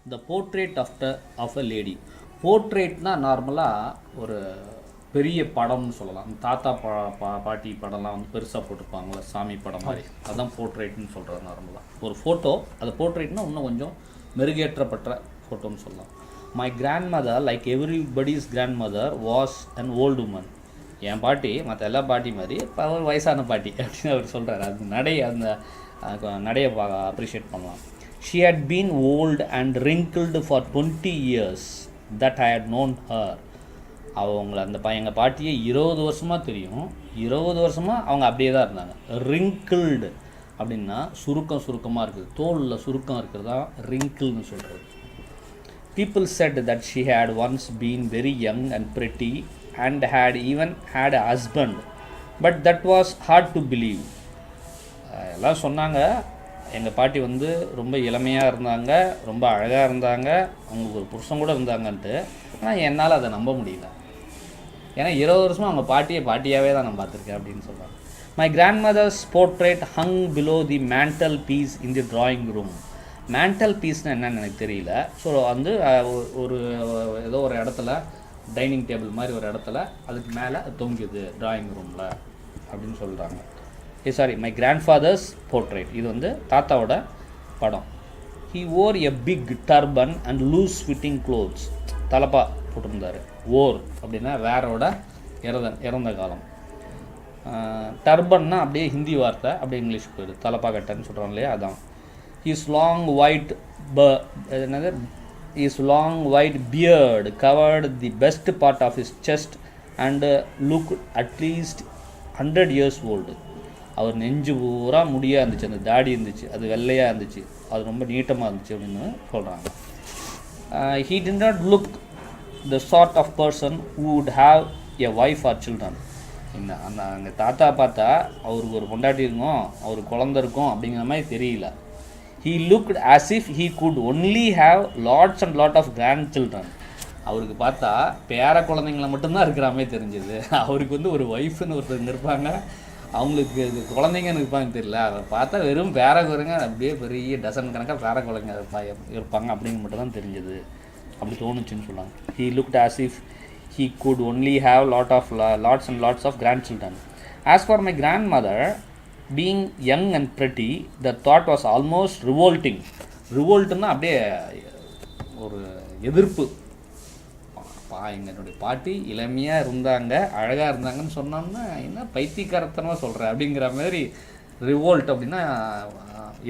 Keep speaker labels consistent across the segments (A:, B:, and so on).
A: The portrait of a lady. போர்ட்ரேட்னா நார்மலாக ஒரு பெரிய படம்னு சொல்லலாம். தாத்தா பாட்டி படம்லாம் வந்து பெருசாக போட்டிருப்பாங்களே, சாமி படம் மாதிரி, அதுதான் போர்ட்ரேட்னு சொல்கிறது நார்மலாக. ஒரு ஃபோட்டோ, அது போர்ட்ரேட்னா இன்னும் கொஞ்சம் மெருகேற்றப்பட்ட ஃபோட்டோன்னு சொல்லலாம். My grandmother like everybody's grandmother was an old woman. என் பாட்டி மற்ற எல்லா பாட்டி மாதிரி இப்போ ஒரு வயசான பாட்டி அப்படின்னு அவர் சொல்கிறார். அது அந்த நடையை அப்ரிஷியேட் பண்ணலாம். She had been old and wrinkled for 20 years that I had known her. அவங்கள எங்கள் பாட்டியை 20 வருஷமாக தெரியும். 20 வருஷமாக அவங்க அப்படியே தான் இருந்தாங்க. wrinkled அப்படின்னா சுருக்கமாக இருக்குது, தோலில் சுருக்கம் இருக்கிறதா wrinkledனு சொல்கிறது. People said that she had once been very young and pretty and had even had a husband, but that was hard to believe. எல்லாம் சொன்னாங்க எங்கள் பாட்டி வந்து ரொம்ப இளமையாக இருந்தாங்க, ரொம்ப அழகாக இருந்தாங்க, அவங்களுக்கு ஒரு புருஷன் கூட இருந்தாங்கன்ட்டு. ஆனால் என்னால் அதை நம்ப முடியல. ஏன்னா 20 வருஷமாக அவங்க பாட்டியாகவே தான் நான் பார்த்துருக்கேன் அப்படின்னு சொல்கிறாங்க. My grandmother's portrait hung below the mantelpiece in the drawing room. மேண்டல் பீஸ்னால் என்னன்னு எனக்கு தெரியல. ஸோ வந்து ஒரு ஏதோ ஒரு இடத்துல டைனிங் டேபிள் மாதிரி ஒரு இடத்துல அதுக்கு மேலே தொங்குது ட்ராயிங் ரூமில் அப்படின்னு சொல்கிறாங்க. Sorry, my grandfather's portrait, இது வந்து தாத்தாவோட படம். He wore a big turban and loose fitting clothes. தலப்பா போட்டிருந்தார். ஓர் அப்படின்னா வேரோட இறந்த காலம். டர்பன்னா அப்படியே ஹிந்தி வார்த்தை, அப்படியே இங்கிலீஷ் போயிடுது. தலப்பா கட்டன்னு சொல்கிறோம் இல்லையா, அதான். His long white beard covered the best part of his chest and looked at least 100 years old. அவர் நெஞ்சு பூரா முடியாக இருந்துச்சு, அந்த தாடி இருந்துச்சு, அது வெள்ளையாக இருந்துச்சு, அது ரொம்ப நீட்டமாக இருந்துச்சு அப்படின்னு சொல்கிறாங்க. He did not look the sort of person who would have a wife or children. அந்த தாத்தா பார்த்தா அவருக்கு ஒரு பொண்டாட்டி இருக்கும், அவருக்கு குழந்தை இருக்கும் அப்படிங்கிற மாதிரி தெரியல. He looked as if he could only have lots and lot of grandchildren. அவருக்கு பார்த்தா பேர குழந்தைங்கள மட்டும்தான் இருக்கிற மாதிரி தெரிஞ்சது. அவருக்கு வந்து ஒரு ஒய்ஃப்னு ஒருத்தர் இருப்பாங்க, அவங்களுக்கு குழந்தைங்கன்னு இருப்பாங்க தெரியல. அதை பார்த்தா வெறும் பேர குழந்தைங்க அப்படியே பெரிய டசன் கணக்காக பேர குழந்தைங்க இருப்பாங்க அப்படிங்கிற மட்டும் தான் தெரிஞ்சது, அப்படி தோணுச்சுன்னு சொன்னாங்க. He looked as if he could only have lots and lots of grandchildren. As for my grandmother, being young and pretty, the thought was almost revolting. Revoltனா அப்படியே ஒரு எதிர்ப்பு. என்னுடைய பாட்டி இளமையாக இருந்தாங்க, அழகாக இருந்தாங்கன்னு சொன்னோம்னா என்ன பைத்தியக்காரத்தனமாக சொல்கிறேன் அப்படிங்கிற மாதிரி. ரிவோல்ட் அப்படின்னா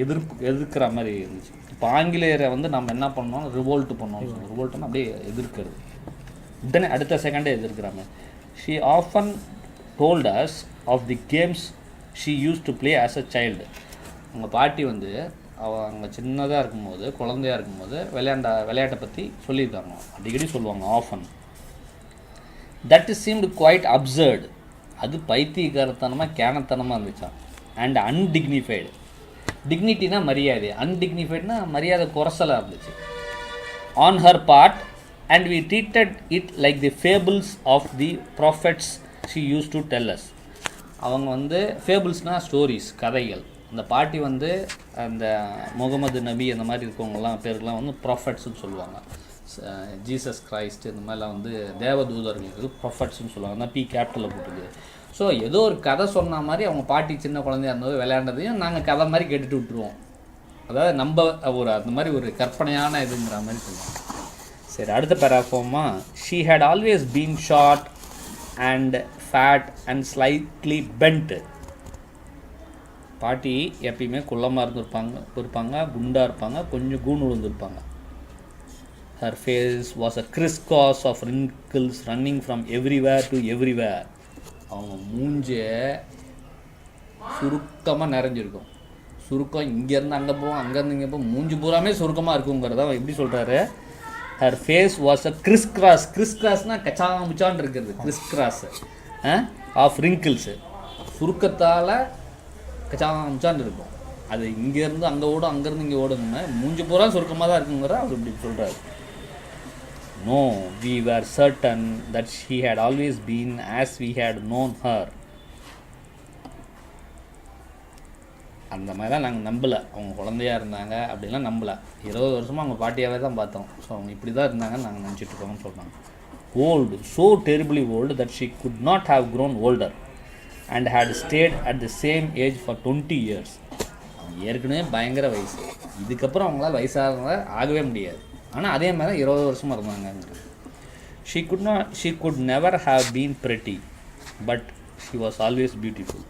A: எதிர்க்கிற மாதிரி இருந்துச்சு. இப்போ ஆங்கிலேயரை வந்து நம்ம என்ன பண்ணோம், ரிவோல்ட் பண்ணோம். ரிவோல்ட்னா அப்படியே எதிர்க்கிறது, உடனே அடுத்த செகண்டே எதிர்க்கிறாங்க. She often told us of the games she used to play as a child. உங்கள் பாட்டி வந்து அவங்க சின்னதாக இருக்கும்போது, குழந்தையாக இருக்கும்போது விளையாட்டை பற்றி சொல்லியிருக்காங்க, அடிக்கடி சொல்லுவாங்க. Often. That is seemed quite absurd. அது பைத்தியக்காரத்தனமாக கேனத்தனமாக இருந்துச்சான். அண்ட் அன்டிக்னிஃபைடு. டிக்னிட்டினா மரியாதை, அன்டிக்னிஃபைட்னா மரியாதை குறைச்சலாக இருந்துச்சு. On her part and we treated it like the fables of the prophets she used to tell us. அவங்க வந்து ஃபேபிள்ஸ்னால் ஸ்டோரிஸ், கதைகள். அந்த பாட்டி வந்து அந்த முகமது நபி அந்த மாதிரி இருக்கவங்கலாம் பேருக்கெலாம் வந்து ப்ராஃபெட்ஸ்னு சொல்லுவாங்க. ஜீசஸ் கிரைஸ்ட் இந்த மாதிரிலாம் வந்து தேவதூதர்களுக்கு ப்ராஃபெட்ஸ்னு சொல்லுவாங்க. அந்த பி கேபிட்டலில் போட்டுது. ஸோ ஏதோ ஒரு கதை சொன்ன மாதிரி அவங்க பாட்டி சின்ன குழந்தையா இருந்தது விளையாண்டதையும் நாங்கள் கதை மாதிரி கேட்டுட்டு விட்டுருவோம். அதாவது நம்ம அந்த மாதிரி ஒரு கற்பனையான இதுங்கிற மாதிரி சொல்லுவாங்க. சரி, அடுத்த பேராஃபார்மா. She had always been short and fat and slightly bent. பாட்டி எப்பயுமே குள்ளமாக இருப்பாங்க, குண்டாக இருப்பாங்க, கொஞ்சம் கூண் விழுந்துருப்பாங்க. Her face was a crisscross of wrinkles running from everywhere to everywhere. அவங்க மூஞ்சே சுருக்கமாக நிறைஞ்சிருக்கும். சுருக்கம் இங்கேருந்து அங்கே போவோம், அங்கேருந்து இங்கே போவோம், மூஞ்சி பூராமே சுருக்கமாக இருக்குங்கிறத எப்படி சொல்கிறாரு. Her face was a crisscross. கிறிஸ்கிராஸ்னால் கச்சாமுச்சான் இருக்கிறது. கிறிஸ்கிராஸ் ஆஃப் wrinkles, சுருக்கத்தால் கச்சாமுச்சான் இருக்கும். அது இங்கேருந்து அங்கே ஓடும், அங்கேருந்து இங்கே ஓடுங்க, மூஞ்சி பூரா சுருக்கமாக தான் இருக்குங்கிற அவர் இப்படி சொல்கிறார். No, we were certain that she had always been as we had known her. அந்த மாதிரி தான் நாங்கள் நம்பலை. அவங்க குழந்தையாக இருந்தாங்க அப்படிலாம் நம்பலை. 20 வருஷமாக அவங்க பாட்டியாகவே தான் பார்த்தோம். ஸோ அவங்க இப்படி தான் இருந்தாங்கன்னு நாங்கள் நினச்சிட்ருக்கோம்னு சொல்கிறாங்க. Old, so terribly old that she could not have grown older and had stayed at the same age for 20 years. அவங்க ஏற்கனவே பயங்கர வயசு, இதுக்கப்புறம் அவங்களால வயசாக ஆகவே முடியாது. ஆனால் அதே மாதிரி தான் 20 வருஷமாக இருந்தாங்க. She could never have been pretty, but she was always beautiful.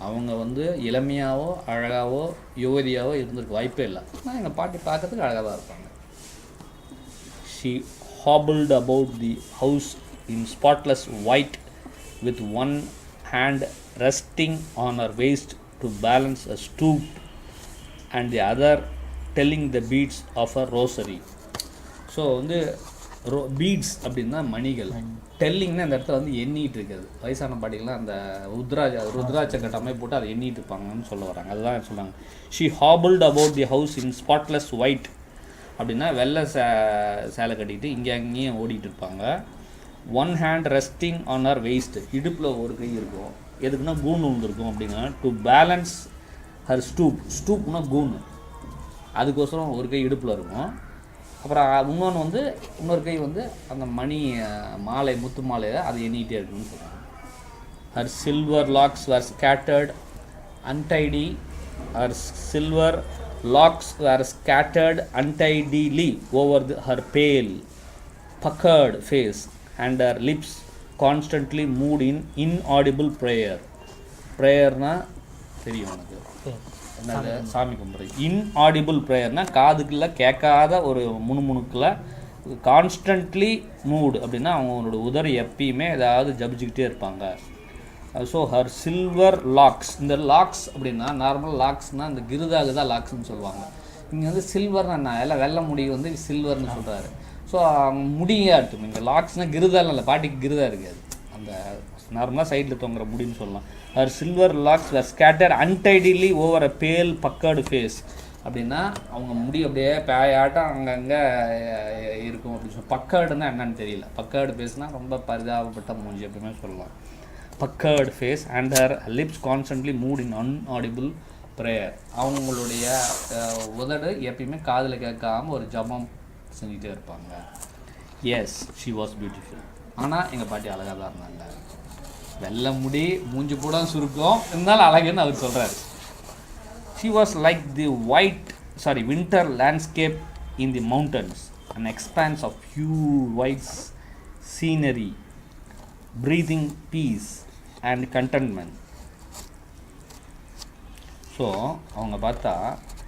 A: அவங்க வந்து இளமையாவோ அழகாவோ யுவதியாவோ இருந்திருக்க வாய்ப்பே இல்லை. ஆனால் எங்கள் பாட்டி பார்க்கறதுக்கு அழகாக தான் இருப்பாங்க. She hobbled about the house in spotless white with one hand resting on her waist to balance a stoop and the other telling the beads of a rosary. So வந்து பீட்ஸ் அப்படின்னா மணிகள், டெல்லிங்னா அந்த இடத்துல வந்து எண்ணிட்டு இருக்கிறது. வயசான பாட்டிகள்லாம் அந்த ருத்ராட்ச கட்டமே போட்டு அதை எண்ணிட்டு இருப்பாங்கன்னு சொல்ல வராங்க. அதுதான் சொல்கிறாங்க. She hobbled about the house in spotless white அப்படின்னா வெள்ளை சேலை கட்டிக்கிட்டு இங்கே அங்கேயும் ஓடிட்டு இருப்பாங்க. One hand resting on her waist, இடுப்பில் ஒரு கை இருக்கும். எதுக்குன்னா கூன் விழுந்துருக்கும் அப்படின்னா டு பேலன்ஸ் ஹர் ஸ்டூப்னா கூன், அதுக்கோசரம் ஒரு கை இடுப்பில் இருக்கும். அப்புறம் இன்னொரு கை வந்து அந்த மணி மாலை, முத்து மாலையை அதை எண்ணிகிட்டே இருக்குன்னு சொல்கிறாங்க. Her silver locks were scattered untidy, her silver locks were scattered untidily over her pale puckered face and her lips constantly moved in inaudible prayer. ப்ரேயர்னா தெரியும் உனக்கு என்னது? சாமி கும்பிட்றது. இன்ஆடிபிள் ப்ரேயர்னா காதுக்குள்ள கேட்காத ஒரு முணுமுணுக்கில் கான்ஸ்டன்ட்லி மூட் அப்படின்னா அவங்களோட உதறி எப்பயுமே ஏதாவது ஜபிச்சுக்கிட்டே இருப்பாங்க. ஸோ ஹர் சில்வர் லாக்ஸ், இந்த லாக்ஸ் அப்படின்னா நார்மல் லாக்ஸ்னால் இந்த கிருதாக தான் லாக்ஸ்ன்னு சொல்லுவாங்க. இங்கே வந்து சில்வர்னா எல்லாம் வெள்ளை முடி வந்து சில்வர்னு சொல்கிறாரு. ஸோ முடியாக இருக்கும். இங்கே லாக்ஸ்னால் கிருதாலாம் இல்லை, பாட்டிக்கு கிருதா இருக்காது, அந்த நார்மலாக சைடில் தொங்குற முடின்னு சொல்லலாம். Her silver locks were scatter untidily over a pale puckered face அப்படின்னா அவங்க முடி அப்படியே பேயாட்டம் அங்கங்கே இருக்கும் அப்படின்னு சொல்லி. பக்கர்டுன்னா என்னன்னு தெரியல. பக்கர்டு ஃபேஸ்னால் ரொம்ப பரிதாபப்பட்ட மூஞ்சி அப்படிமே சொல்லலாம். Puckered face and her lips constantly moved in inaudible prayer. அவங்களுடைய உதடு எப்பயுமே காதில் கேட்காம ஒரு ஜபம் செஞ்சுட்டே இருப்பாங்க. Yes, she was beautiful. ஆனால் எங்கள் பாட்டி அழகாக தான் இருந்தாங்க. வெள்ளை முடி, மூஞ்சி கூட சுருக்கம் இருந்தாலும் அழகுன்னு அவர் சொல்கிறார். She was like the winter landscape in the mountains, an expanse of pure white scenery, breathing peace and contentment. So அவங்க பார்த்தா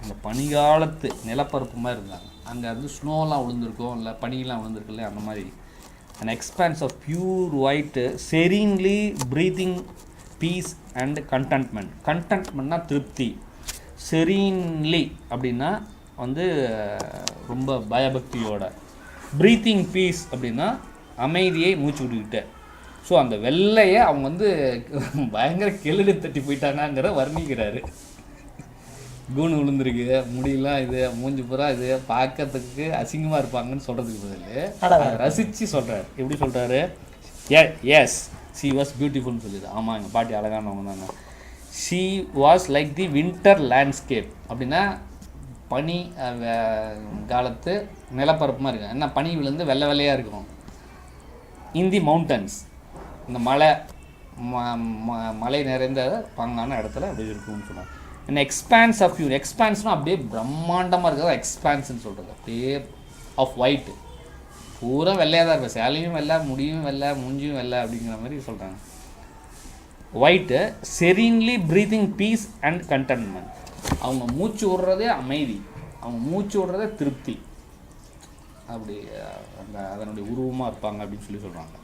A: அந்த பனிகாலத்து நிலப்பரப்பு மாதிரி இருந்தாங்க. அங்கே வந்து ஸ்னோலாம் விழுந்திருக்கும், இல்லை பனியெலாம் விழுந்திருக்குல்ல, அந்த மாதிரி. an expanse of pure white serenely breathing peace and contentment. contentmentனா திருப்தி. serenely அப்படின்னா வந்து ரொம்ப பயபக்தியோட. breathing peace அப்படின்னா அமைதியை மூச்சு விட்டுக்கிட்ட. ஸோ அந்த வெள்ளையை அவங்க வந்து பயங்கர கெளுடு தட்டி போயிட்டாங்கிற வர்ணிக்கிறாரு. கூணு விழுந்துருக்கு, முடியெல்லாம் இது, மூஞ்சி பூரா இது, பார்க்கறதுக்கு அசிங்கமாக இருப்பாங்கன்னு சொல்கிறதுக்கு பதில் ரசித்து சொல்கிறார். எப்படி சொல்கிறாரு? எஸ், ஷி வாஸ் பியூட்டிஃபுல்னு சொல்லிடு. ஆமாம், எங்கள் பாட்டி அழகானவங்க தாங்க. She was like the winter landscape அப்படின்னா பனி காலத்து நிலப்பரப்பு மாதிரி இருக்கும். என்ன பனி விழுந்து வெள்ளை வெள்ளையாக இருக்கும். இன் தி மவுண்டன்ஸ், இந்த மலை நிறைந்த பாங்கான இடத்துல அப்படி இருக்கும்னு சொன்னாங்க. an expanse of pure, எக்ஸ்பான்ஸ்னால் அப்படியே பிரம்மாண்டமாக இருக்கிறதா எக்ஸ்பான்ஸ்ன்னு சொல்கிறது. அப்படியே ஆஃப் ஒயிட், பூரா வெள்ளையாக தான் இருக்கும். சேலையும் வெள்ளை, முடியும் வெள்ளை, மூஞ்சியும் வெள்ளை அப்படிங்கிற மாதிரி சொல்கிறாங்க. White serenely breathing peace and contentment. அவங்க மூச்சு விடுறதே அமைதி, அவங்க மூச்சு விடுறதே திருப்தி. அப்படி அந்த அதனுடைய உருவமாக இருப்பாங்க அப்படின்னு சொல்லி சொல்கிறாங்க.